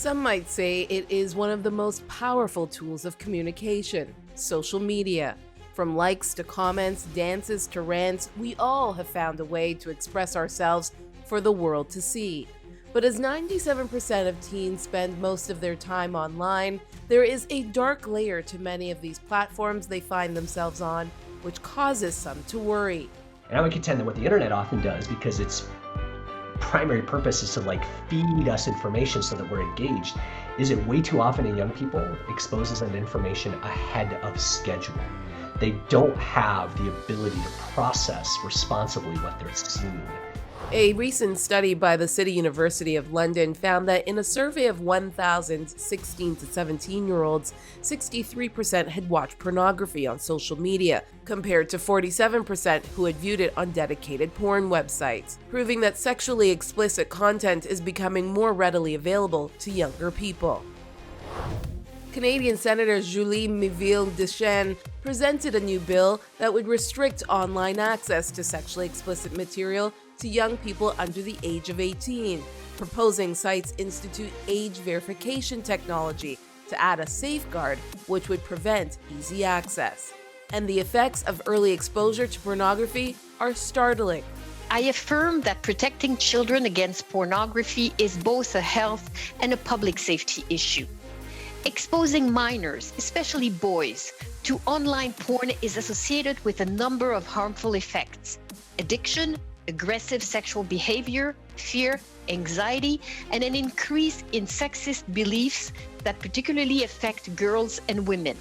Some might say it is one of the most powerful tools of communication, social media. From likes to comments, dances to rants, we all have found a way to express ourselves for the world to see. But as 97% of teens spend most of their time online, there is a dark layer to many of these platforms they find themselves on, which causes some to worry. And I would contend that what the internet often does, because its primary purpose is to feed us information so that we're engaged, is it way too often in young people exposes them to information ahead of schedule. They don't have the ability to process responsibly what they're seeing. A recent study by the City University of London found that in a survey of 1,000 16 to 17-year-olds, 63% had watched pornography on social media, compared to 47% who had viewed it on dedicated porn websites, proving that sexually explicit content is becoming more readily available to younger people. Canadian Senator Julie Miville-Dechêne presented a new bill that would restrict online access to sexually explicit material to young people under the age of 18, proposing sites institute age verification technology to add a safeguard which would prevent easy access. And the effects of early exposure to pornography are startling. I affirm that protecting children against pornography is both a health and a public safety issue. Exposing minors, especially boys, to online porn is associated with a number of harmful effects: addiction, aggressive sexual behavior, fear, anxiety, and an increase in sexist beliefs that particularly affect girls and women.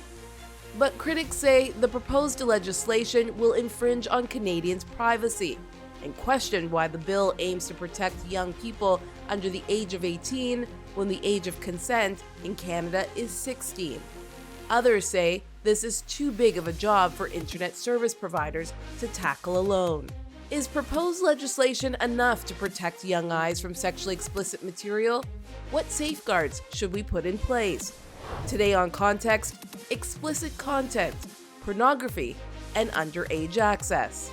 But critics say the proposed legislation will infringe on Canadians' privacy and question why the bill aims to protect young people under the age of 18 when the age of consent in Canada is 16. Others say this is too big of a job for internet service providers to tackle alone. Is proposed legislation enough to protect young eyes from sexually explicit material? What safeguards should we put in place? Today on Context, explicit content, pornography, and underage access.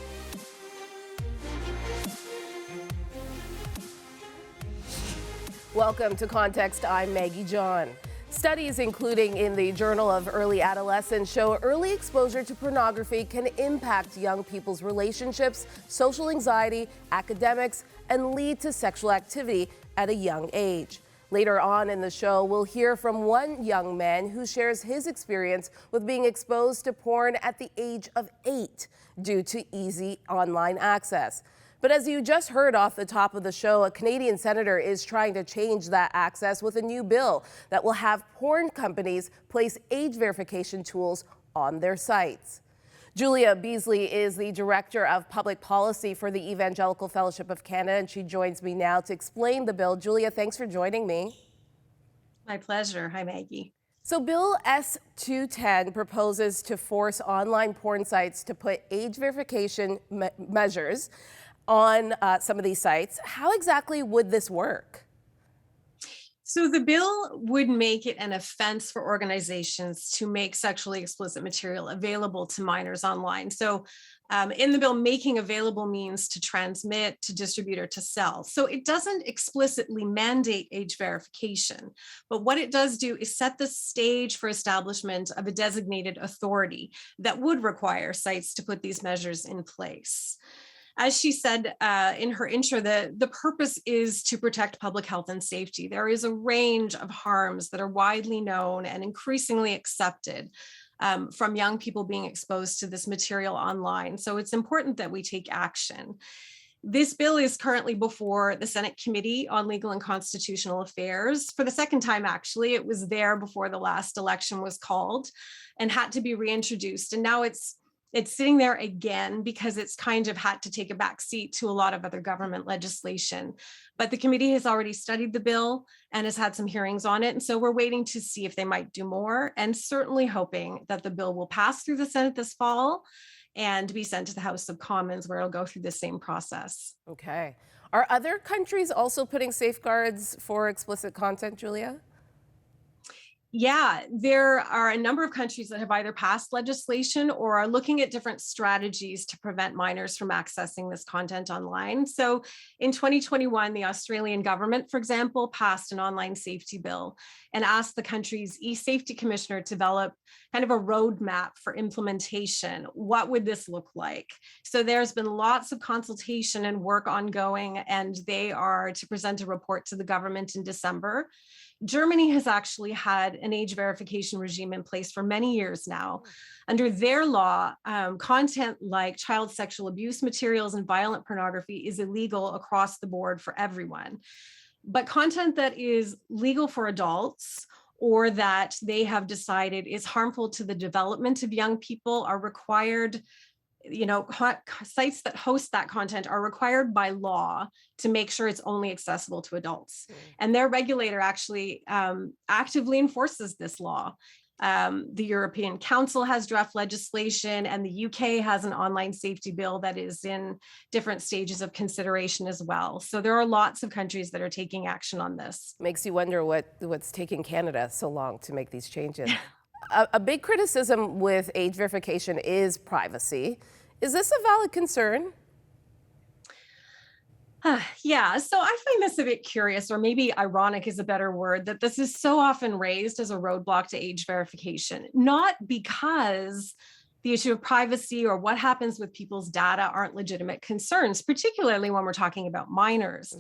Welcome to Context. I'm Maggie John. Studies, including in the Journal of Early Adolescence, show early exposure to pornography can impact young people's relationships, social anxiety, academics, and lead to sexual activity at a young age. Later on in the show, we'll hear from one young man who shares his experience with being exposed to porn at the age of 8 due to easy online access. But as you just heard off the top of the show, a Canadian senator is trying to change that access with a new bill that will have porn companies place age verification tools on their sites. Julia Beasley is the Director of Public Policy for the Evangelical Fellowship of Canada, and she joins me now to explain the bill. Julia, thanks for joining me. My pleasure. Hi, Maggie. So Bill S-210 proposes to force online porn sites to put age verification measures on some of these sites. How exactly would this work? So the bill would make it an offense for organizations to make sexually explicit material available to minors online. So in the bill, making available means to transmit, to distribute, or to sell. So it doesn't explicitly mandate age verification, but what it does do is set the stage for establishment of a designated authority that would require sites to put these measures in place. As she said in her intro, the purpose is to protect public health and safety. There is a range of harms that are widely known and increasingly accepted from young people being exposed to this material online. So it's important that we take action. This bill is currently before the Senate Committee on Legal and Constitutional Affairs. For the second time, actually, it was there before the last election was called and had to be reintroduced. And now it's sitting there again because it's kind of had to take a back seat to a lot of other government legislation. But the committee has already studied the bill and has had some hearings on it. And so we're waiting to see if they might do more, and certainly hoping that the bill will pass through the Senate this fall and be sent to the House of Commons, where it'll go through the same process. Okay. Are other countries also putting safeguards for explicit content, Julia? Yeah, there are a number of countries that have either passed legislation or are looking at different strategies to prevent minors from accessing this content online. So in 2021, the Australian government, for example, passed an online safety bill and asked the country's e-safety commissioner to develop kind of a roadmap for implementation. What would this look like? So there's been lots of consultation and work ongoing, and they are to present a report to the government in December. Germany has actually had an age verification regime in place for many years now. Under their law, content like child sexual abuse materials and violent pornography is illegal across the board for everyone. But content that is legal for adults or that they have decided is harmful to the development of young people are required. Sites that host that content are required by law to make sure it's only accessible to adults. And their regulator actually actively enforces this law. The European Council has draft legislation, and the UK has an online safety bill that is in different stages of consideration as well. So there are lots of countries that are taking action on this. Makes you wonder what's taking Canada so long to make these changes. A big criticism with age verification is privacy. Is this a valid concern? Yeah, so I find this a bit curious, or maybe ironic is a better word, that this is so often raised as a roadblock to age verification, not because the issue of privacy or what happens with people's data aren't legitimate concerns, particularly when we're talking about minors,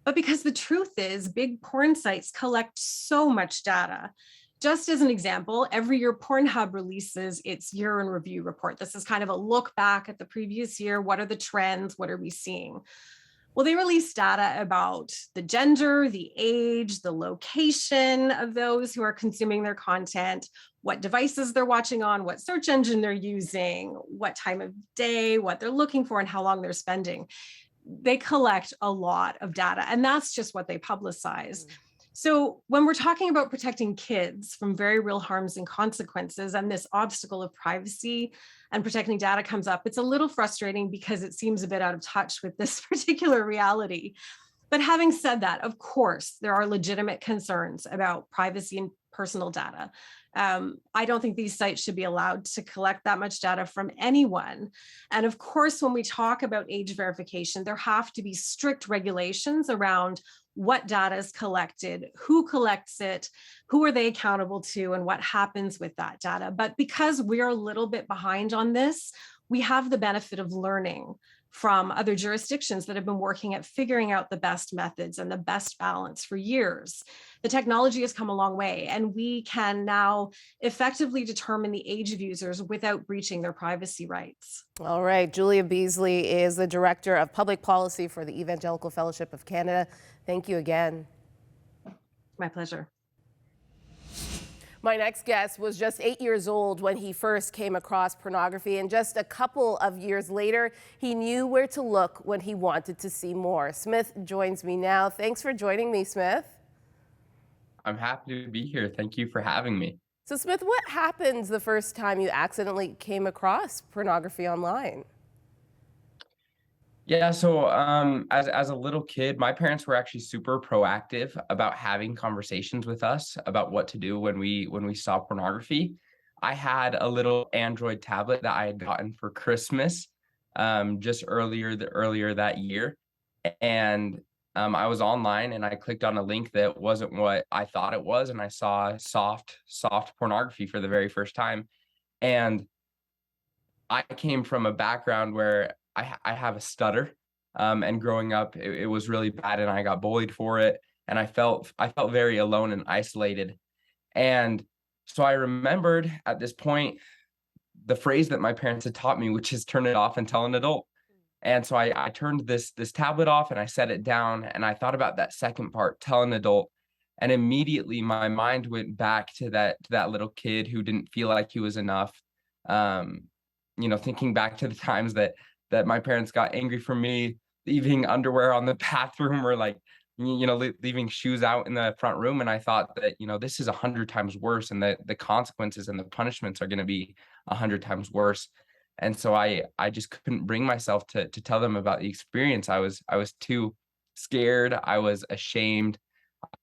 but because the truth is big porn sites collect so much data. Just as an example, every year Pornhub releases its year in review report. This is kind of a look back at the previous year. What are the trends? What are we seeing? Well, they release data about the gender, the age, the location of those who are consuming their content, what devices they're watching on, what search engine they're using, what time of day, what they're looking for, and how long they're spending. They collect a lot of data, and that's just what they publicize. So when we're talking about protecting kids from very real harms and consequences, and this obstacle of privacy and protecting data comes up, it's a little frustrating because it seems a bit out of touch with this particular reality. But having said that, of course, there are legitimate concerns about privacy and personal data. I don't think these sites should be allowed to collect that much data from anyone. And of course, when we talk about age verification, there have to be strict regulations around what data is collected, who collects it, who are they accountable to, and what happens with that data. But because we're a little bit behind on this, we have the benefit of learning from other jurisdictions that have been working at figuring out the best methods and the best balance for years. The technology has come a long way, and we can now effectively determine the age of users without breaching their privacy rights. All right, Julia Beasley is the Director of Public Policy for the Evangelical Fellowship of Canada. Thank you again. My pleasure. My next guest was just 8 years old when he first came across pornography, and just a couple of years later, he knew where to look when he wanted to see more. Smith joins me now. Thanks for joining me, Smith. I'm happy to be here. Thank you for having me. So, Smith, what happened the first time you accidentally came across pornography online? Yeah, so as a little kid, my parents were actually super proactive about having conversations with us about what to do when we saw pornography. I had a little Android tablet that I had gotten for Christmas just earlier that year, and I was online and I clicked on a link that wasn't what I thought it was, and I saw soft pornography for the very first time. And I came from a background where I have a stutter, and growing up, it was really bad, and I got bullied for it, and I felt very alone and isolated. And so I remembered at this point the phrase that my parents had taught me, which is turn it off and tell an adult. And so I turned this tablet off and I set it down, and I thought about that second part, tell an adult. And immediately my mind went back to that little kid who didn't feel like he was enough. Thinking back to the times that my parents got angry for me leaving underwear on the bathroom, or leaving shoes out in the front room. And I thought that, this is 100 times worse, and that the consequences and the punishments are going to be 100 times worse. And so I just couldn't bring myself to tell them about the experience. I was too scared. I was ashamed.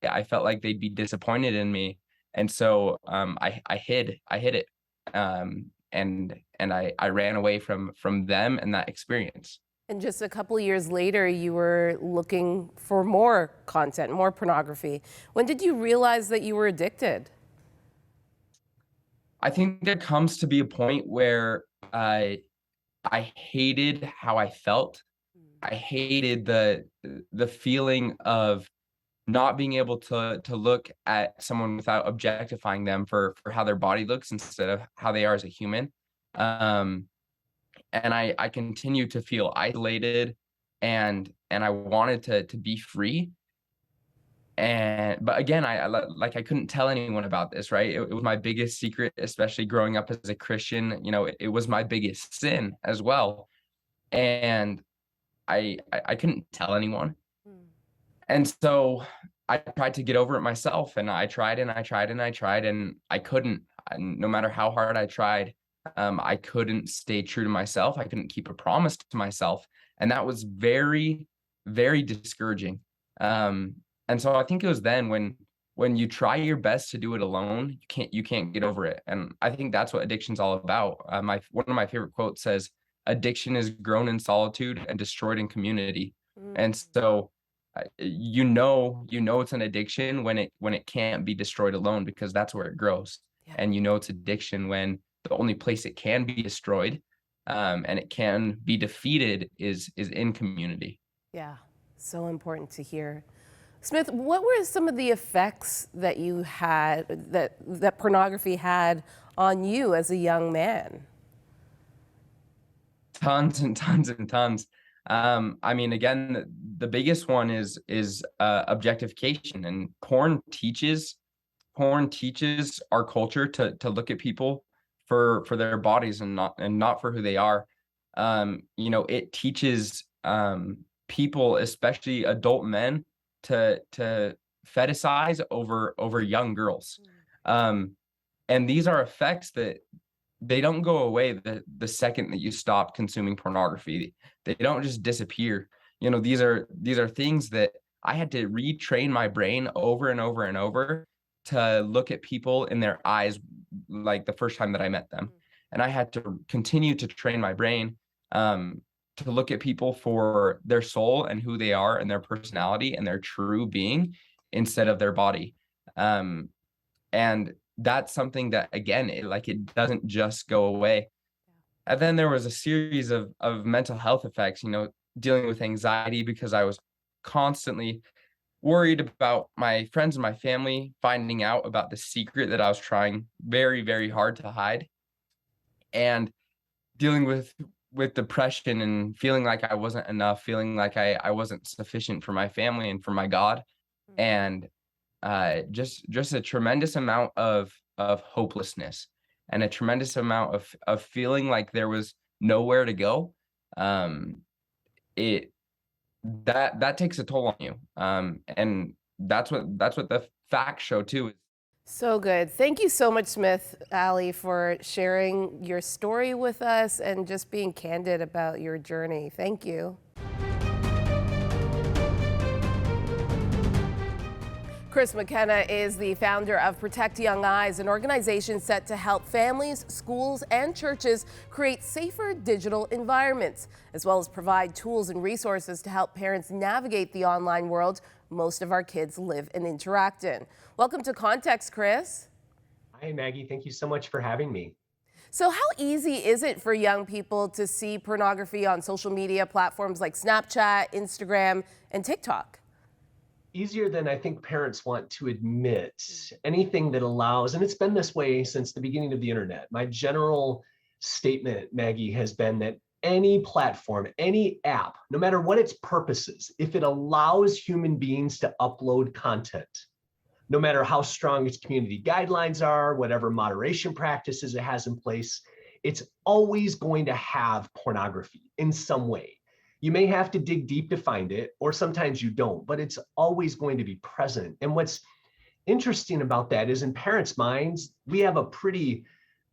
I felt like they'd be disappointed in me. And so I hid it, and I ran away from them and that experience. And just a couple of years later, you were looking for more content, more pornography. When did you realize that you were addicted? I think there comes to be a point where I hated how I felt. I hated the feeling of not being able to look at someone without objectifying them for how their body looks instead of how they are as a human. Um, and I continue to feel isolated, and I wanted to be free. But again, like I couldn't tell anyone about this, right? It was my biggest secret, especially growing up as a Christian. It was my biggest sin as well, and I couldn't tell anyone. And so I tried to get over it myself, and I tried and I tried and I tried, and I couldn't. No matter how hard I tried, I couldn't stay true to myself. I couldn't keep a promise to myself, and that was very, very discouraging. And so I think it was then when you try your best to do it alone, you can't get over it. And I think that's what addiction's all about. One of my favorite quotes says, "Addiction is grown in solitude and destroyed in community." And so it's an addiction when it can't be destroyed alone, because that's where it grows. Yeah. And it's addiction when the only place it can be destroyed, and it can be defeated is in community. Yeah, so important to hear. Smith, what were some of the effects that you had, that pornography had on you as a young man? Tons and tons and tons. I mean, again, the biggest one is objectification, and porn teaches our culture to look at people for their bodies and not for who they are. It teaches people, especially adult men, to fetishize over young girls. And these are effects that they don't go away the second that you stop consuming pornography. They don't just disappear. These are things that I had to retrain my brain over and over and over to look at people in their eyes like the first time that I met them. And I had to continue to train my brain to look at people for their soul and who they are and their personality and their true being instead of their body. And that's something that, again, it doesn't just go away. And then there was a series of mental health effects, dealing with anxiety because I was constantly worried about my friends and my family finding out about the secret that I was trying very, very hard to hide, and dealing with depression and feeling like I wasn't enough, feeling like I wasn't sufficient for my family and for my God. And just a tremendous amount of hopelessness and a tremendous amount of feeling like there was nowhere to go. That takes a toll on you. And that's what the facts show too. So good. Thank you so much, Smith Ali, for sharing your story with us and just being candid about your journey. Thank you. Chris McKenna is the founder of Protect Young Eyes, an organization set to help families, schools, and churches create safer digital environments, as well as provide tools and resources to help parents navigate the online world most of our kids live and interact in. Welcome to Context, Chris. Hi, Maggie. Thank you so much for having me. So how easy is it for young people to see pornography on social media platforms like Snapchat, Instagram, and TikTok? Easier than I think parents want to admit. Anything that allows, and it's been this way since the beginning of the internet. My general statement, Maggie, has been that any platform, any app, no matter what its purposes, if it allows human beings to upload content, no matter how strong its community guidelines are, whatever moderation practices it has in place, it's always going to have pornography in some way. You may have to dig deep to find it, or sometimes you don't, but it's always going to be present. And what's interesting about that is in parents' minds, we have a pretty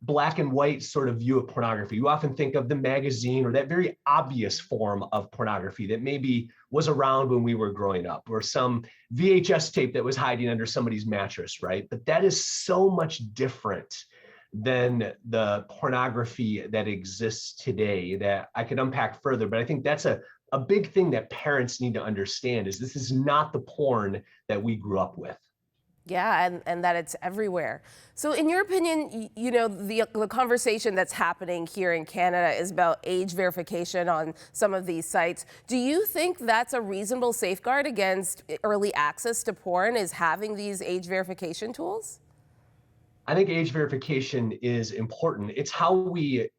black and white sort of view of pornography. You often think of the magazine or that very obvious form of pornography that maybe was around when we were growing up, or some VHS tape that was hiding under somebody's mattress, right? But that is so much different than the pornography that exists today that I could unpack further. But I think that's a big thing that parents need to understand, is this is not the porn that we grew up with. Yeah, and that it's everywhere. So in your opinion, you know, the conversation that's happening here in Canada is about age verification on some of these sites. Do you think that's a reasonable safeguard against early access to porn, is having these age verification tools? I think age verification is important. It's how we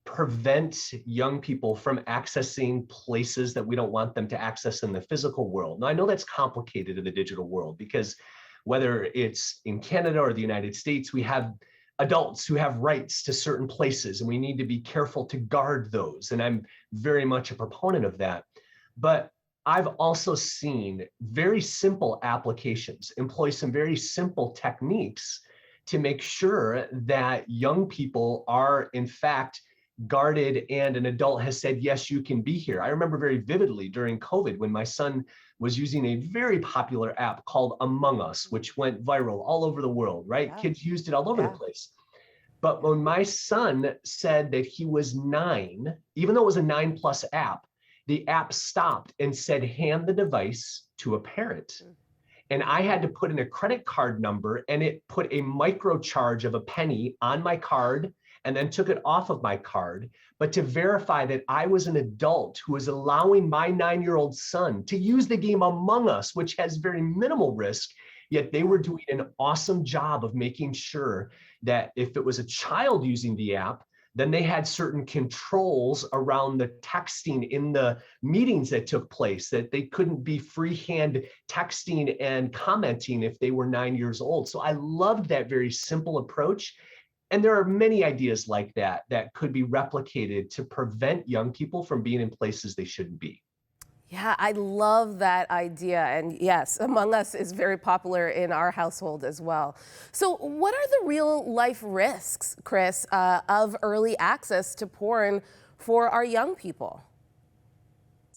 prevent young people from accessing places that we don't want them to access in the physical world. Now, I know that's complicated in the digital world, because whether it's in Canada or the United States, we have adults who have rights to certain places, and we need to be careful to guard those. And I'm very much a proponent of that. But I've also seen very simple applications employ some very simple techniques to make sure that young people are, in fact, guarded, and an adult has said, yes, you can be here. I remember very vividly during COVID when my son was using a very popular app called Among Us, which went viral all over the world, right? Yeah. Kids used it all over the place. But when my son said that he was 9, even though it was a 9+ app, the app stopped and said, hand the device to a parent. And I had to put in a credit card number, and it put a micro charge of a penny on my card and then took it off of my card, but to verify that I was an adult who was allowing my 9-year-old son to use the game Among Us, which has very minimal risk, yet they were doing an awesome job of making sure that if it was a child using the app, then they had certain controls around the texting in the meetings that took place, that they couldn't be freehand texting and commenting if they were 9 years old. So I loved that very simple approach. And there are many ideas like that that could be replicated to prevent young people from being in places they shouldn't be. Yeah, I love that idea. And yes, Among Us is very popular in our household as well. So what are the real life risks, Chris, of early access to porn for our young people?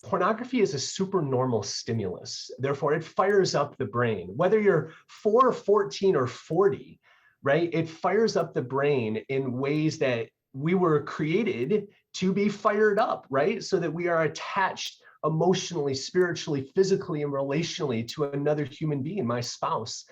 Pornography is a supernormal stimulus. Therefore, it fires up the brain. Whether you're 4, 14, or 40, right? It fires up the brain in ways that we were created to be fired up, right? So that we are attached emotionally, spiritually, physically, and relationally to another human being, my spouse.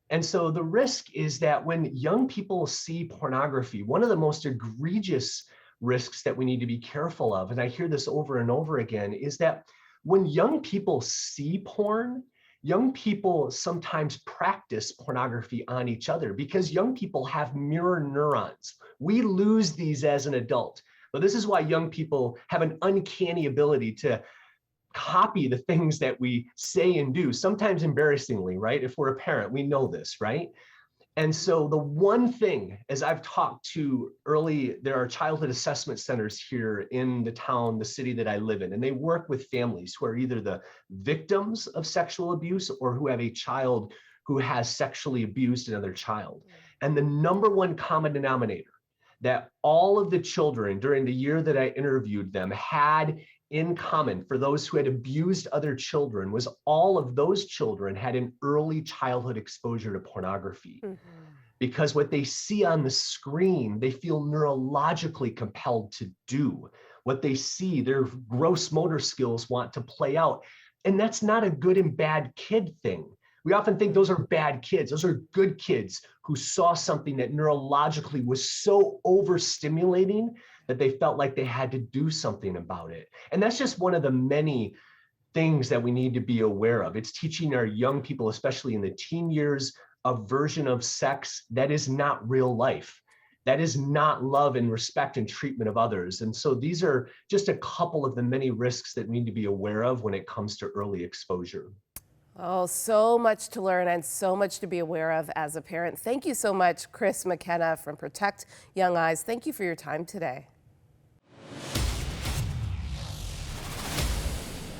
And so the risk is that when young people see pornography, one of the most egregious risks that we need to be careful of, and I hear this over and over again, is that when young people see porn, young people sometimes practice pornography on each other because young people have mirror neurons. We lose these as an adult. But this is why young people have an uncanny ability to copy the things that we say and do, sometimes embarrassingly, right? If we're a parent, we know this, right? And so the one thing, as I've talked to there are childhood assessment centers here in the town, the city that I live in, and they work with families who are either the victims of sexual abuse or who have a child who has sexually abused another child. And the number one common denominator that all of the children during the year that I interviewed them had in common for those who had abused other children was all of those children had an early childhood exposure to pornography. Because what they see on the screen, they feel neurologically compelled to do. What they see, their gross motor skills want to play out. And that's not a good and bad kid thing. We often think those are bad kids. Those are good kids who saw something that neurologically was so overstimulating that they felt like they had to do something about it. And that's just one of the many things that we need to be aware of. It's teaching our young people, especially in the teen years, a version of sex that is not real life. That is not love and respect and treatment of others. And so these are just a couple of the many risks that we need to be aware of when it comes to early exposure. Oh, so much to learn and so much to be aware of as a parent. Thank you so much, Chris McKenna from Protect Young Eyes. Thank you for your time today.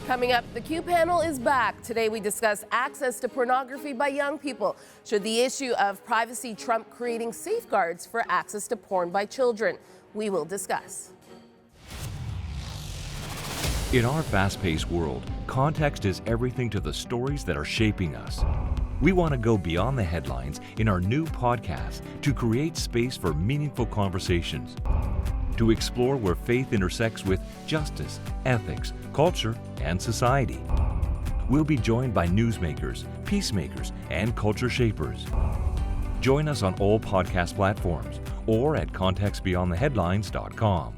Coming up, the Q panel is back. Today we discuss access to pornography by young people. Should the issue of privacy trump creating safeguards for access to porn by children? We will discuss. In our fast-paced world, context is everything to the stories that are shaping us. We want to go beyond the headlines in our new podcast to create space for meaningful conversations, to explore where faith intersects with justice, ethics, culture, and society. We'll be joined by newsmakers, peacemakers, and culture shapers. Join us on all podcast platforms or at contextbeyondtheheadlines.com.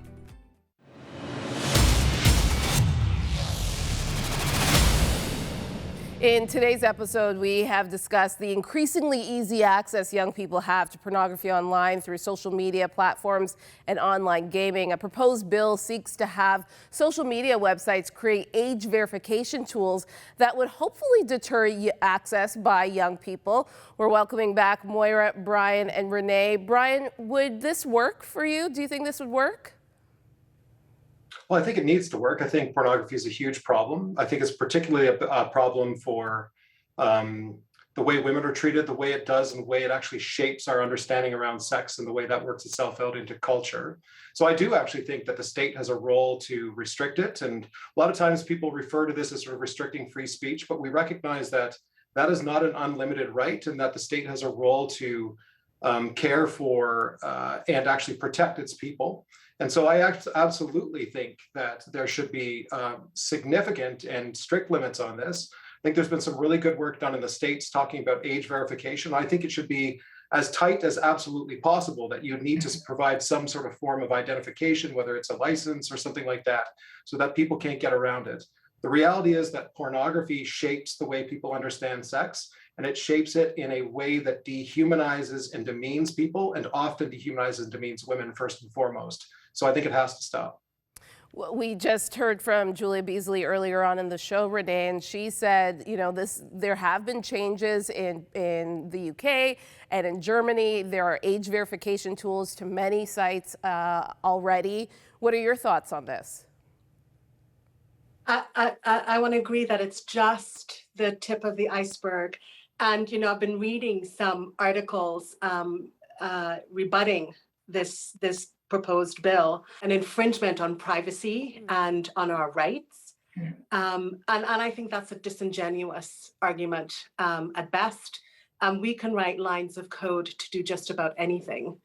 In today's episode, we have discussed the increasingly easy access young people have to pornography online through social media platforms and online gaming. A proposed bill seeks to have social media websites create age verification tools that would hopefully deter access by young people. We're welcoming back Moira, Brian, and Renee. Brian, would this work for you? Do you think this would work? Well, I think it needs to work. I think pornography is a huge problem. I think it's particularly a problem for the way women are treated, the way it does, and the way it actually shapes our understanding around sex and the way that works itself out into culture. So I do actually think that the state has a role to restrict it. And a lot of times people refer to this as sort of restricting free speech, but we recognize that that is not an unlimited right and that the state has a role to care for and actually protect its people. And so I absolutely think that there should be significant and strict limits on this. I think there's been some really good work done in the States talking about age verification. I think it should be as tight as absolutely possible, that you need to provide some sort of form of identification, whether it's a license or something like that, so that people can't get around it. The reality is that pornography shapes the way people understand sex, and it shapes it in a way that dehumanizes and demeans people, and often dehumanizes and demeans women first and foremost. So I think it has to stop. We just heard from Julia Beasley earlier on in the show, Renee, and she said, there have been changes in the UK and in Germany. There are age verification tools to many sites already. What are your thoughts on this? I want to agree that it's just the tip of the iceberg. And, I've been reading some articles rebutting this proposed bill, an infringement on privacy and on our rights. And I think that's a disingenuous argument at best. We can write lines of code to do just about anything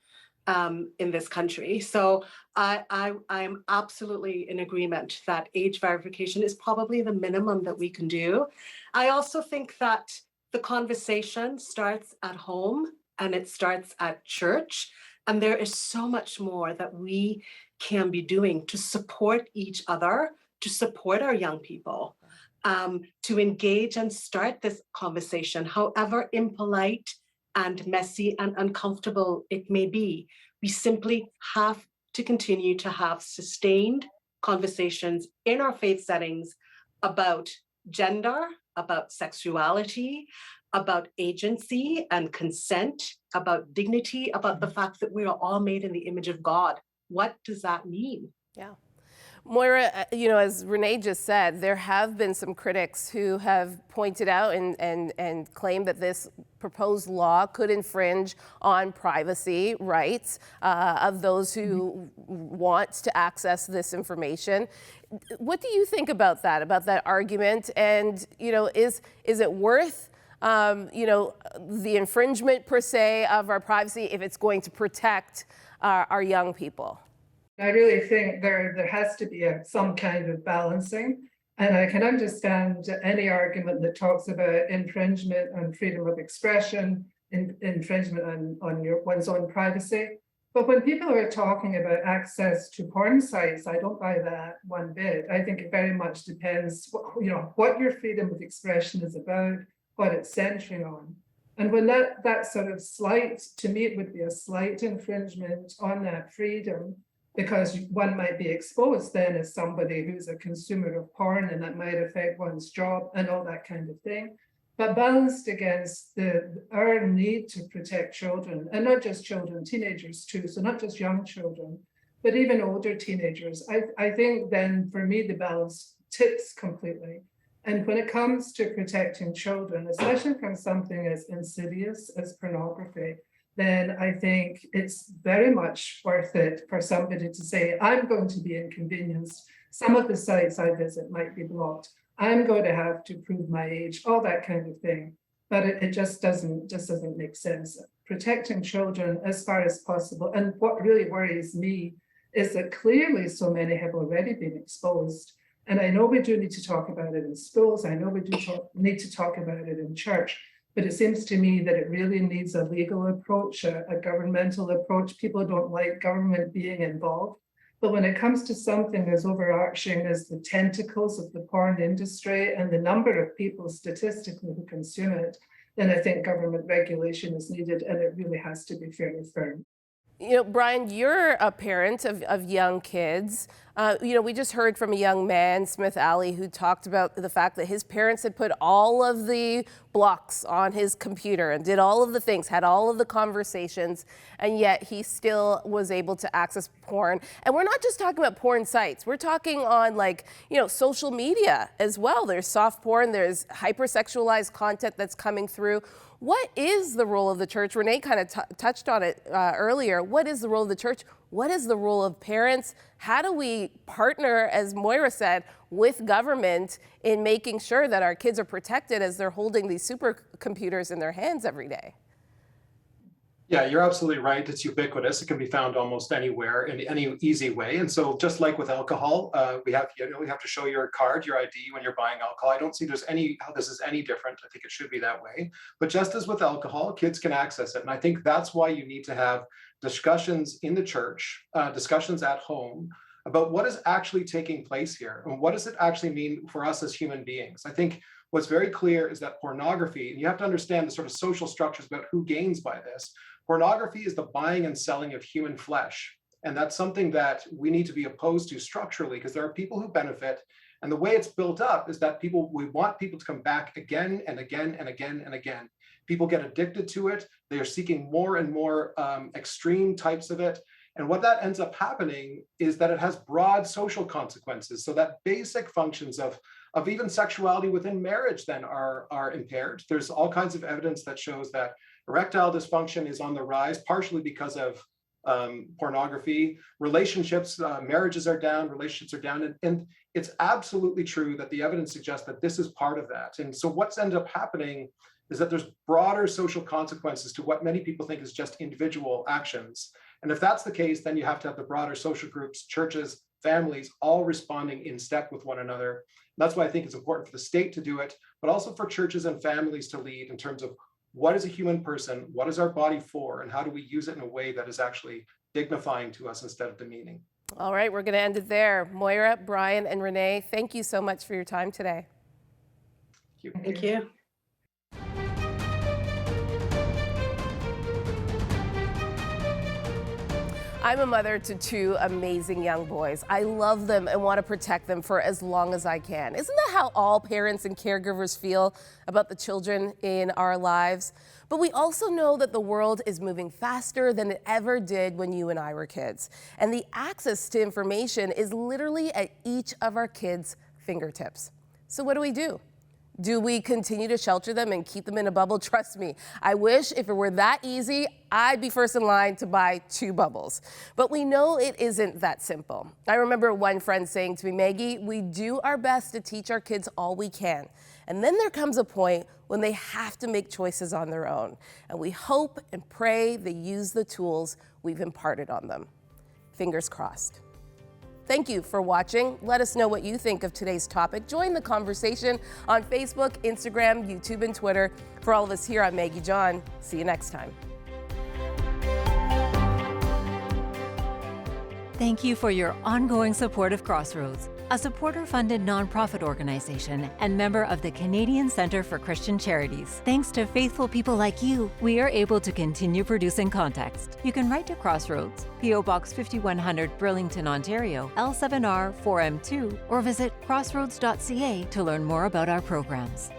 in this country. So I am absolutely in agreement that age verification is probably the minimum that we can do. I also think that the conversation starts at home and it starts at church. And there is so much more that we can be doing to support each other, to support our young people, to engage and start this conversation, however impolite and messy and uncomfortable it may be. We simply have to continue to have sustained conversations in our faith settings about gender, about sexuality, about agency and consent, about dignity, about the fact that we are all made in the image of God. What does that mean? Yeah. Moira, as Renee just said, there have been some critics who have pointed out and claimed that this proposed law could infringe on privacy rights of those who want to access this information. What do you think about that argument? And, is it worth the infringement per se of our privacy if it's going to protect our young people? I really think there has to be some kind of balancing. And I can understand any argument that talks about infringement on freedom of expression, infringement on one's own privacy. But when people are talking about access to porn sites, I don't buy that one bit. I think it very much depends, what your freedom of expression is about, what it's centering on. And when that sort of slight, to me, it would be a slight infringement on that freedom, because one might be exposed then as somebody who's a consumer of porn, and that might affect one's job and all that kind of thing. But balanced against our need to protect children, and not just children, teenagers too, so not just young children, but even older teenagers. I think then for me the balance tips completely. And when it comes to protecting children, especially from something as insidious as pornography, then I think it's very much worth it for somebody to say, I'm going to be inconvenienced. Some of the sites I visit might be blocked. I'm going to have to prove my age, all that kind of thing. But it just doesn't make sense. Protecting children as far as possible. And what really worries me is that clearly so many have already been exposed. And I know we do need to talk about it in schools. I know we do need to talk about it in church. But it seems to me that it really needs a legal approach, a governmental approach. People don't like government being involved. But when it comes to something as overarching as the tentacles of the porn industry and the number of people statistically who consume it, then I think government regulation is needed, and it really has to be fairly firm. You know, Brian, you're a parent of young kids. We just heard from a young man, Smith Alley, who talked about the fact that his parents had put all of the blocks on his computer and did all of the things, had all of the conversations, and yet he still was able to access porn. And we're not just talking about porn sites. We're talking on social media as well. There's soft porn, there's hypersexualized content that's coming through. What is the role of the church? Renee kind of touched on it earlier. What is the role of the church? What is the role of parents? How do we partner, as Moira said, with government in making sure that our kids are protected as they're holding these supercomputers in their hands every day? Yeah, you're absolutely right. It's ubiquitous. It can be found almost anywhere in any easy way. And so just like with alcohol, we have to show your card, your ID when you're buying alcohol. I don't see how this is any different. I think it should be that way. But just as with alcohol, kids can access it. And I think that's why you need to have discussions in the church, discussions at home about what is actually taking place here and what does it actually mean for us as human beings. I think what's very clear is that pornography, and you have to understand the sort of social structures about who gains by this. Pornography is the buying and selling of human flesh. And that's something that we need to be opposed to structurally, because there are people who benefit. And the way it's built up is that we want people to come back again and again and again and again. People get addicted to it. They are seeking more and more extreme types of it. And what that ends up happening is that it has broad social consequences. So that basic functions of even sexuality within marriage then are impaired. There's all kinds of evidence that shows that erectile dysfunction is on the rise, partially because of pornography. Relationships, marriages are down, relationships are down. And it's absolutely true that the evidence suggests that this is part of that. And so what's ended up happening is that there's broader social consequences to what many people think is just individual actions. And if that's the case, then you have to have the broader social groups, churches, families, all responding in step with one another. And that's why I think it's important for the state to do it, but also for churches and families to lead in terms of what is a human person, what is our body for, and how do we use it in a way that is actually dignifying to us instead of demeaning. All right, we're going to end it there. Moira, Brian, and Renee, thank you so much for your time today. Thank you. I'm a mother to two amazing young boys. I love them and want to protect them for as long as I can. Isn't that how all parents and caregivers feel about the children in our lives? But we also know that the world is moving faster than it ever did when you and I were kids. And the access to information is literally at each of our kids' fingertips. So what do? Do we continue to shelter them and keep them in a bubble? Trust me, I wish if it were that easy, I'd be first in line to buy 2 bubbles. But we know it isn't that simple. I remember one friend saying to me, Maggie, we do our best to teach our kids all we can. And then there comes a point when they have to make choices on their own. And we hope and pray they use the tools we've imparted on them. Fingers crossed. Thank you for watching. Let us know what you think of today's topic. Join the conversation on Facebook, Instagram, YouTube, and Twitter. For all of us here, I'm Maggie John. See you next time. Thank you for your ongoing support of Crossroads, a supporter-funded nonprofit organization and member of the Canadian Centre for Christian Charities. Thanks to faithful people like you, we are able to continue producing context. You can write to Crossroads, P.O. Box 5100, Burlington, Ontario, L7R 4M2, or visit crossroads.ca to learn more about our programs.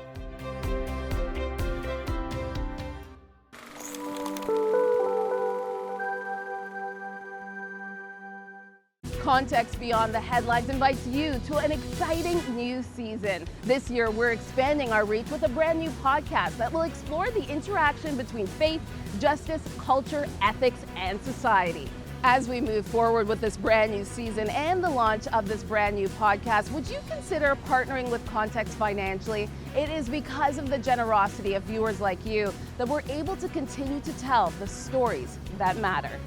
Context Beyond the Headlines invites you to an exciting new season. This year, we're expanding our reach with a brand new podcast that will explore the interaction between faith, justice, culture, ethics, and society. As we move forward with this brand new season and the launch of this brand new podcast, would you consider partnering with Context financially? It is because of the generosity of viewers like you that we're able to continue to tell the stories that matter.